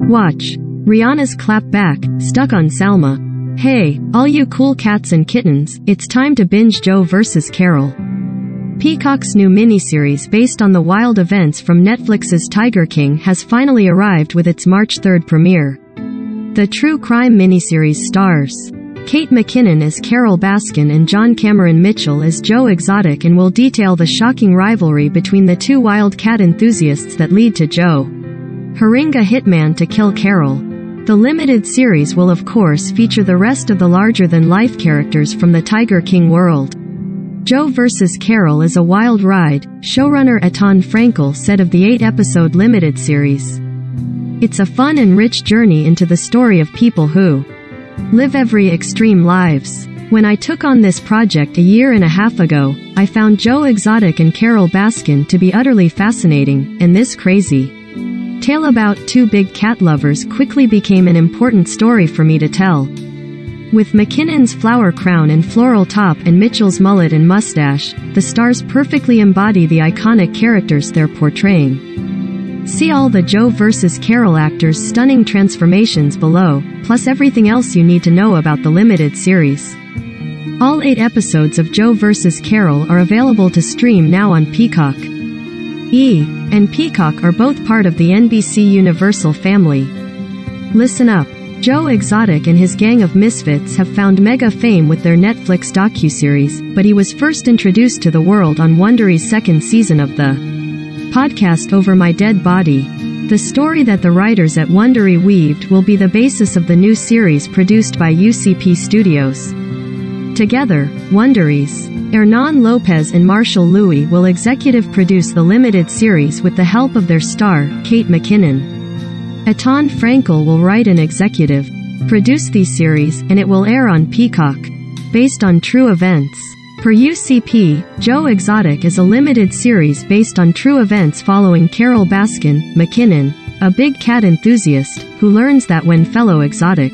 Watch. Rihanna's clap back, stuck on Salma. Hey, all you cool cats and kittens, it's time to binge Joe vs. Carole. Peacock's new miniseries based on the wild events from Netflix's Tiger King has finally arrived with its March 3rd premiere. The true crime miniseries stars Kate McKinnon as Carole Baskin and John Cameron Mitchell as Joe Exotic and will detail the shocking rivalry between the two wild cat enthusiasts that lead to Joe hiring a hitman to kill Carole. The limited series will of course feature the rest of the larger-than-life characters from the Tiger King world. Joe vs. Carole is a wild ride, showrunner Etan Frankel said of the 8-episode limited series. It's a fun and rich journey into the story of people who live every extreme lives. When I took on this project a year and a half ago, I found Joe Exotic and Carole Baskin to be utterly fascinating, and this crazy tale about two big cat lovers quickly became an important story for me to tell. With McKinnon's flower crown and floral top and Mitchell's mullet and mustache, the stars perfectly embody the iconic characters they're portraying. See all the Joe vs. Carole actors' stunning transformations below, plus everything else you need to know about the limited series. All 8 episodes of Joe vs. Carole are available to stream now on Peacock. And Peacock are both part of the NBC Universal family. Listen up. Joe Exotic and his gang of misfits have found mega fame with their Netflix docuseries, but he was first introduced to the world on Wondery's second season of the podcast Over My Dead Body. The story that the writers at Wondery weaved will be the basis of the new series produced by UCP Studios. Together, Wondery's Hernan Lopez and Marshall Louis will executive produce the limited series with the help of their star, Kate McKinnon. Etan Frankel will write and executive produce the series, and it will air on Peacock. Based on true events. Per UCP, Joe Exotic is a limited series based on true events following Carole Baskin, McKinnon, a big cat enthusiast, who learns that when fellow exotic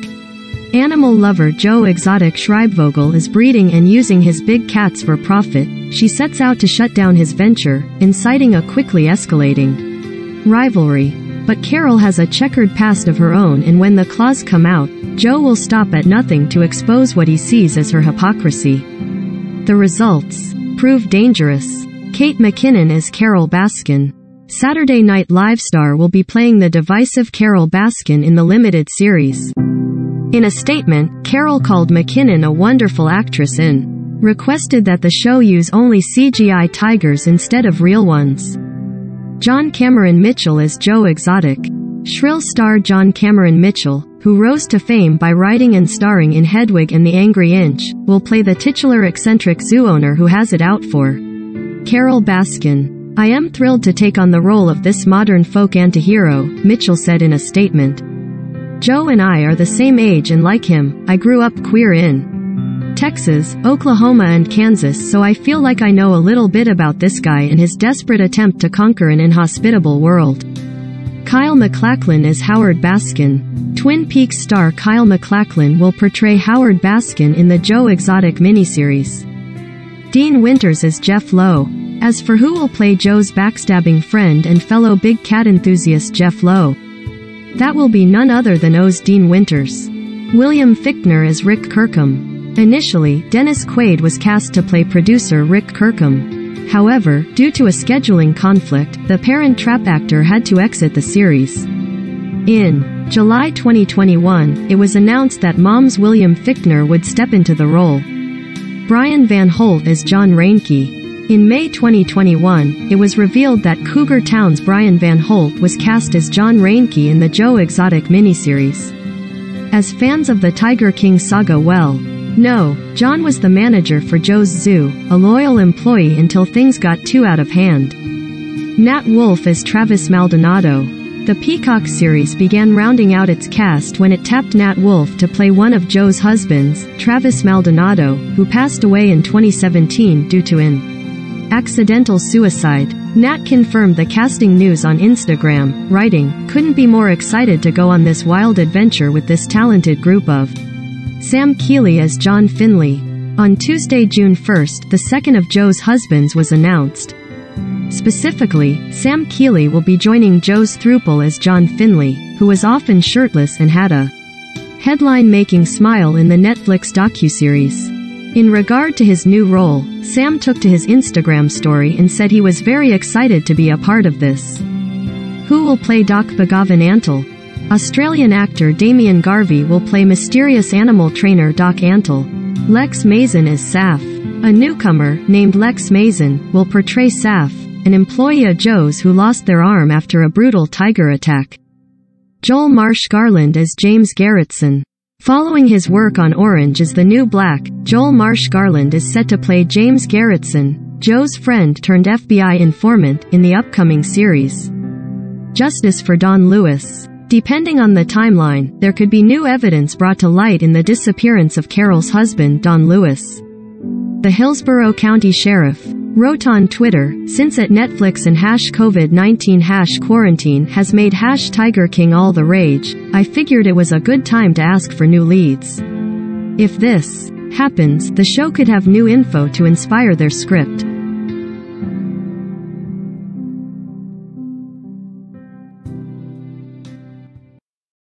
animal lover Joe Exotic Schreibvogel is breeding and using his big cats for profit, she sets out to shut down his venture, inciting a quickly escalating rivalry. But Carole has a checkered past of her own, and when the claws come out, Joe will stop at nothing to expose what he sees as her hypocrisy. The results prove dangerous. Kate McKinnon as Carole Baskin. Saturday Night Live star will be playing the divisive Carole Baskin in the limited series. In a statement, Carole called McKinnon a wonderful actress and requested that the show use only CGI tigers instead of real ones. John Cameron Mitchell as Joe Exotic. Shrill star John Cameron Mitchell, who rose to fame by writing and starring in Hedwig and the Angry Inch, will play the titular eccentric zoo owner who has it out for Carole Baskin. I am thrilled to take on the role of this modern folk antihero, Mitchell said in a statement. Joe and I are the same age, and like him, I grew up queer in Texas, Oklahoma and Kansas, so I feel like I know a little bit about this guy and his desperate attempt to conquer an inhospitable world. Kyle MacLachlan as Howard Baskin. Twin Peaks star Kyle MacLachlan will portray Howard Baskin in the Joe Exotic miniseries. Dean Winters as Jeff Lowe. As for who will play Joe's backstabbing friend and fellow big cat enthusiast Jeff Lowe, that will be none other than O's Dean Winters. William Fichtner as Rick Kirkham. Initially, Dennis Quaid was cast to play producer Rick Kirkham. However, due to a scheduling conflict, the Parent Trap actor had to exit the series. In July 2021, it was announced that Mom's William Fichtner would step into the role. Brian Van Holt as John Reinke. In May 2021, it was revealed that Cougar Town's Brian Van Holt was cast as John Reinke in the Joe Exotic miniseries. As fans of the Tiger King saga well know, John was the manager for Joe's Zoo, a loyal employee until things got too out of hand. Nat Wolff as Travis Maldonado. The Peacock series began rounding out its cast when it tapped Nat Wolff to play one of Joe's husbands, Travis Maldonado, who passed away in 2017 due to an accidental suicide. Nat confirmed the casting news on Instagram, writing, "Couldn't be more excited to go on this wild adventure with this talented group of." Sam Keeley as John Finley. On Tuesday, June 1st, the second of Joe's husbands was announced. Specifically, Sam Keeley will be joining Joe's throuple as John Finley, who was often shirtless and had a headline-making smile in the Netflix docuseries. In regard to his new role, Sam took to his Instagram story and said he was very excited to be a part of this. Who will play Doc Begavan Antle? Australian actor Damien Garvey will play mysterious animal trainer Doc Antle. Lex Mazin is Saf. A newcomer, named Lex Mazin, will portray Saf, an employee of Joe's who lost their arm after a brutal tiger attack. Joel Marsh Garland as James Garretson. Following his work on Orange is the New Black, Joel Marsh Garland is set to play James Garretson, Joe's friend turned FBI informant, in the upcoming series. Justice for Don Lewis. Depending on the timeline, there could be new evidence brought to light in the disappearance of Carole's husband, Don Lewis. The Hillsborough County Sheriff wrote on Twitter, since at Netflix and #COVID-19 #quarantine has made #Tiger King all the rage, I figured it was a good time to ask for new leads. If this happens, the show could have new info to inspire their script.